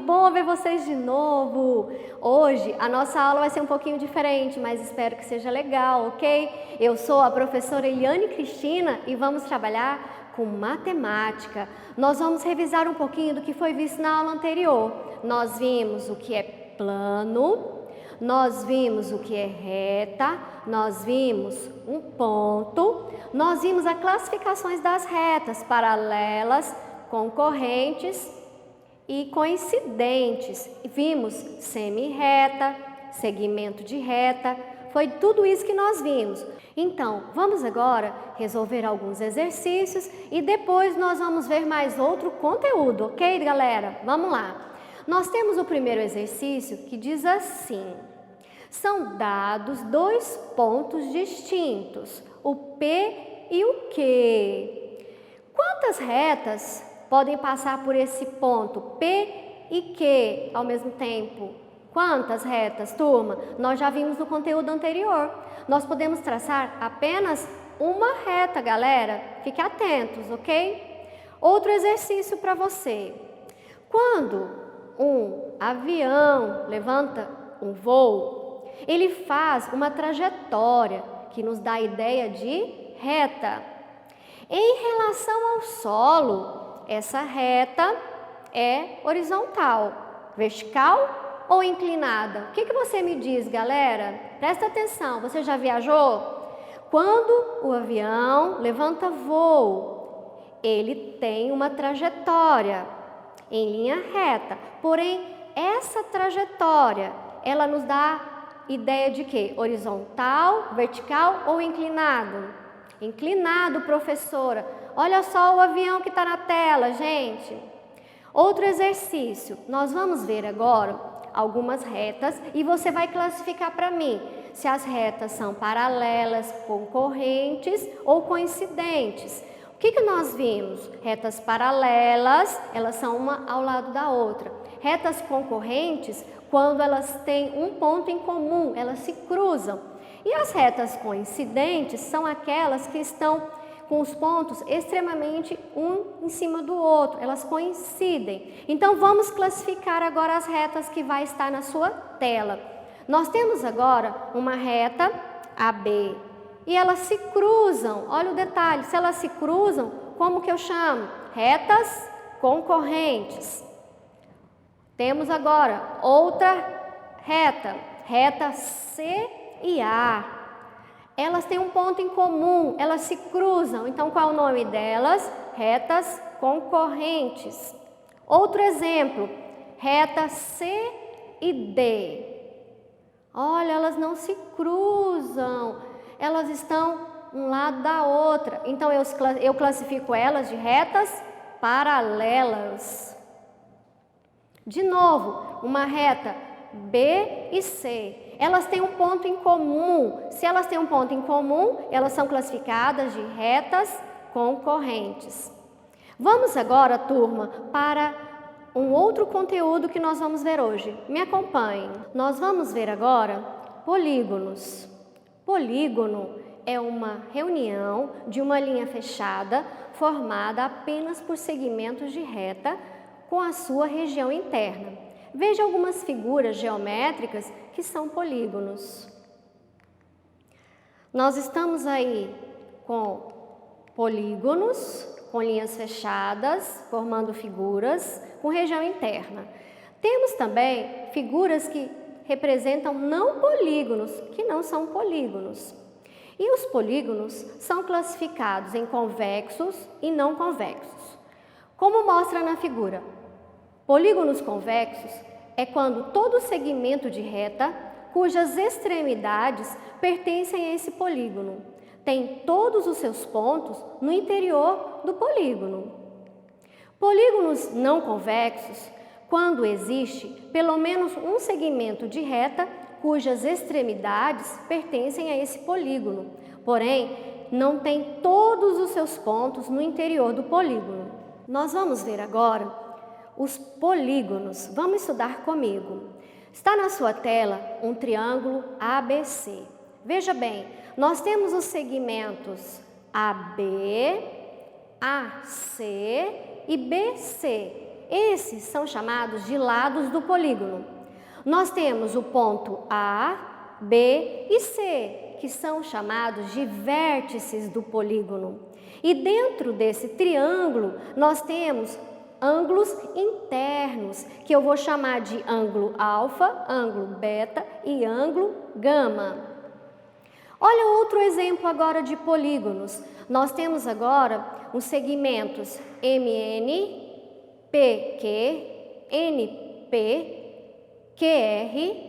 bom ver vocês de novo! Hoje a nossa aula vai ser um pouquinho diferente, mas espero que seja legal, ok? Eu sou a professora Eliane Cristina e vamos trabalhar com matemática. Nós vamos revisar um pouquinho do que foi visto na aula anterior. Nós vimos o que é plano, nós vimos o que é reta, nós vimos um ponto, nós vimos as classificações das retas, paralelas, concorrentes e coincidentes. Vimos semi-reta, segmento de reta, foi tudo isso que nós vimos. Então, vamos agora resolver alguns exercícios e depois nós vamos ver mais outro conteúdo, ok, galera? Vamos lá. Nós temos o primeiro exercício que diz assim: são dados dois pontos distintos, o P e o Q. Quantas retas podem passar por esse ponto P e Q ao mesmo tempo? Quantas retas, turma? Nós já vimos no conteúdo anterior. Nós podemos traçar apenas uma reta, galera. Fique atentos, ok? Outro exercício para você. Quando um avião levanta um voo, ele faz uma trajetória que nos dá a ideia de reta. Em relação ao solo, essa reta é horizontal, vertical ou inclinada? O que você me diz, galera? Presta atenção, você já viajou? Quando o avião levanta voo, ele tem uma trajetória em linha reta, porém essa trajetória, ela nos dá ideia de quê? Horizontal, vertical ou inclinado? Inclinado, professora. Olha só o avião que está na tela, gente. Outro exercício. Nós vamos ver agora algumas retas e você vai classificar para mim se as retas são paralelas, concorrentes ou coincidentes. O que nós vimos? Retas paralelas, elas são uma ao lado da outra. Retas concorrentes, quando elas têm um ponto em comum, elas se cruzam. E as retas coincidentes são aquelas que estão com os pontos extremamente um em cima do outro, elas coincidem. Então vamos classificar agora as retas que vai estar na sua tela. Nós temos agora uma reta AB e elas se cruzam. Olha o detalhe, se elas se cruzam, como que eu chamo? Retas concorrentes. Temos agora outra reta, reta C e A. Elas têm um ponto em comum, elas se cruzam. Então, qual é o nome delas? Retas concorrentes. Outro exemplo, reta C e D. Olha, elas não se cruzam, elas estão um lado da outra. Então, eu classifico elas de retas paralelas. De novo, uma reta B e C. Elas têm um ponto em comum. Se elas têm um ponto em comum, elas são classificadas de retas concorrentes. Vamos agora, turma, para um outro conteúdo que nós vamos ver hoje. Me acompanhem. Nós vamos ver agora polígonos. Polígono é uma reunião de uma linha fechada formada apenas por segmentos de reta com a sua região interna. Veja algumas figuras geométricas que são polígonos. Nós estamos aí com polígonos, com linhas fechadas, formando figuras com região interna. Temos também figuras que representam não polígonos, que não são polígonos. E os polígonos são classificados em convexos e não convexos. Como mostra na figura, polígonos convexos é quando todo segmento de reta, cujas extremidades pertencem a esse polígono, tem todos os seus pontos no interior do polígono. Polígonos não convexos, quando existe pelo menos um segmento de reta, cujas extremidades pertencem a esse polígono, porém não tem todos os seus pontos no interior do polígono. Nós vamos ver agora os polígonos. Vamos estudar comigo. Está na sua tela um triângulo ABC. Veja bem, nós temos os segmentos AB, AC e BC. Esses são chamados de lados do polígono. Nós temos o ponto A, B e C, que são chamados de vértices do polígono. E dentro desse triângulo, nós temos ângulos internos, que eu vou chamar de ângulo alfa, ângulo beta e ângulo gama. Olha outro exemplo agora de polígonos. Nós temos agora os segmentos MN, PQ, NP, QR,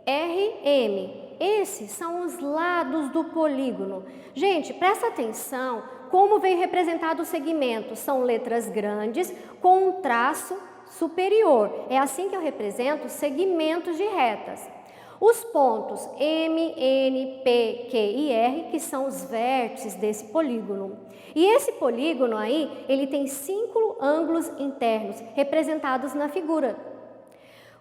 RM. Esses são os lados do polígono. Gente, presta atenção como vem representado o segmento. São letras grandes com um traço superior. É assim que eu represento os segmentos de retas. Os pontos M, N, P, Q e R, que são os vértices desse polígono. E esse polígono aí, ele tem 5 ângulos internos representados na figura.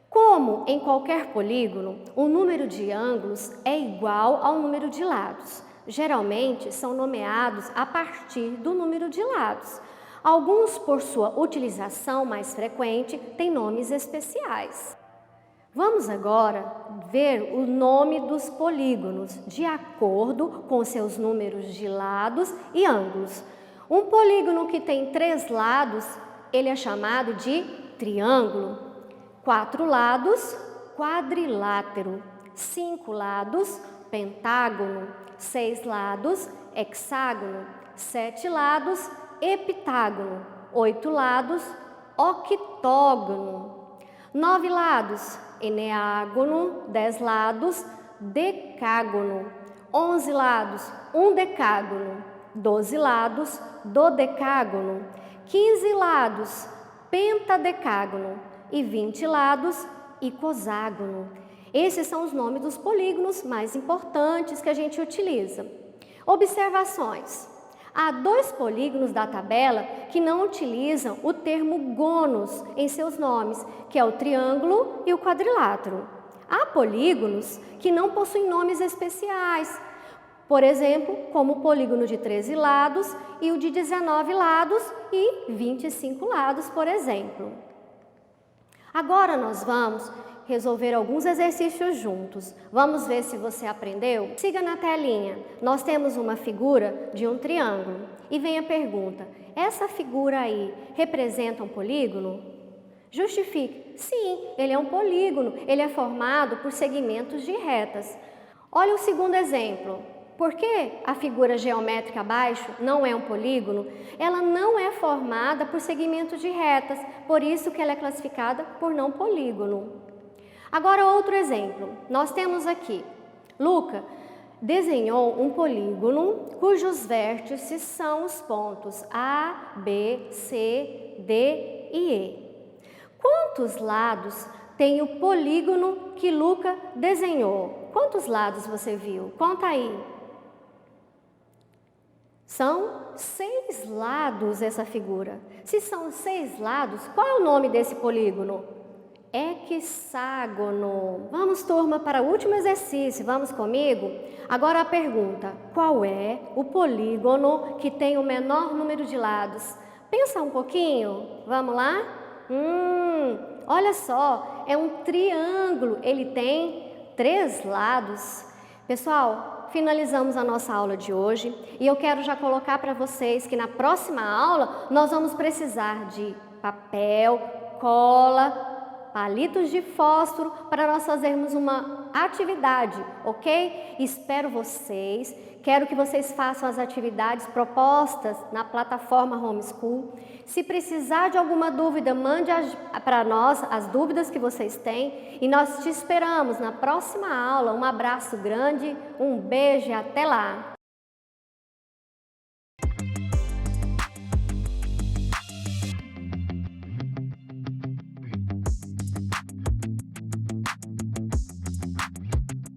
Como em qualquer polígono, o número de ângulos é igual ao número de lados. Geralmente são nomeados a partir do número de lados. Alguns, por sua utilização mais frequente, têm nomes especiais. Vamos agora ver o nome dos polígonos, de acordo com seus números de lados e ângulos. Um polígono que tem 3 lados, ele é chamado de triângulo. 4 lados, quadrilátero. 5 lados, pentágono. 6 lados, hexágono. 7 lados, heptágono. 8 lados, octógono. 9 lados, eneágono. 10 lados, decágono. 11 lados, undecágono. 12 lados, dodecágono. 15 lados, pentadecágono. E 20 lados, icoságono. Esses são os nomes dos polígonos mais importantes que a gente utiliza. Observações. Há 2 polígonos da tabela que não utilizam o termo gônus em seus nomes, que é o triângulo e o quadrilátero. Há polígonos que não possuem nomes especiais, por exemplo, como o polígono de 13 lados e o de 19 lados e 25 lados, por exemplo. Agora nós vamos resolver alguns exercícios juntos. Vamos ver se você aprendeu? Siga na telinha. Nós temos uma figura de um triângulo. E vem a pergunta, essa figura aí representa um polígono? Justifique. Sim, ele é um polígono. Ele é formado por segmentos de retas. Olha o segundo exemplo. Por que a figura geométrica abaixo não é um polígono? Ela não é formada por segmentos de retas, por isso que ela é classificada por não polígono. Agora outro exemplo, nós temos aqui, Luca desenhou um polígono cujos vértices são os pontos A, B, C, D e E. Quantos lados tem o polígono que Luca desenhou? Quantos lados você viu? Conta aí. São 6 lados essa figura. Se são 6 lados, qual é o nome desse polígono? Hexágono. Vamos, turma, para o último exercício. Vamos comigo? Agora a pergunta, qual é o polígono que tem o menor número de lados? Pensa um pouquinho. Vamos lá? Olha só, é um triângulo. Ele tem 3 lados. Pessoal, finalizamos a nossa aula de hoje e eu quero já colocar para vocês que na próxima aula nós vamos precisar de papel, cola, palitos de fósforo para nós fazermos uma atividade, ok? Espero vocês, quero que vocês façam as atividades propostas na plataforma Homeschool. Se precisar de alguma dúvida, mande para nós as dúvidas que vocês têm e nós te esperamos na próxima aula. Um abraço grande, um beijo e até lá!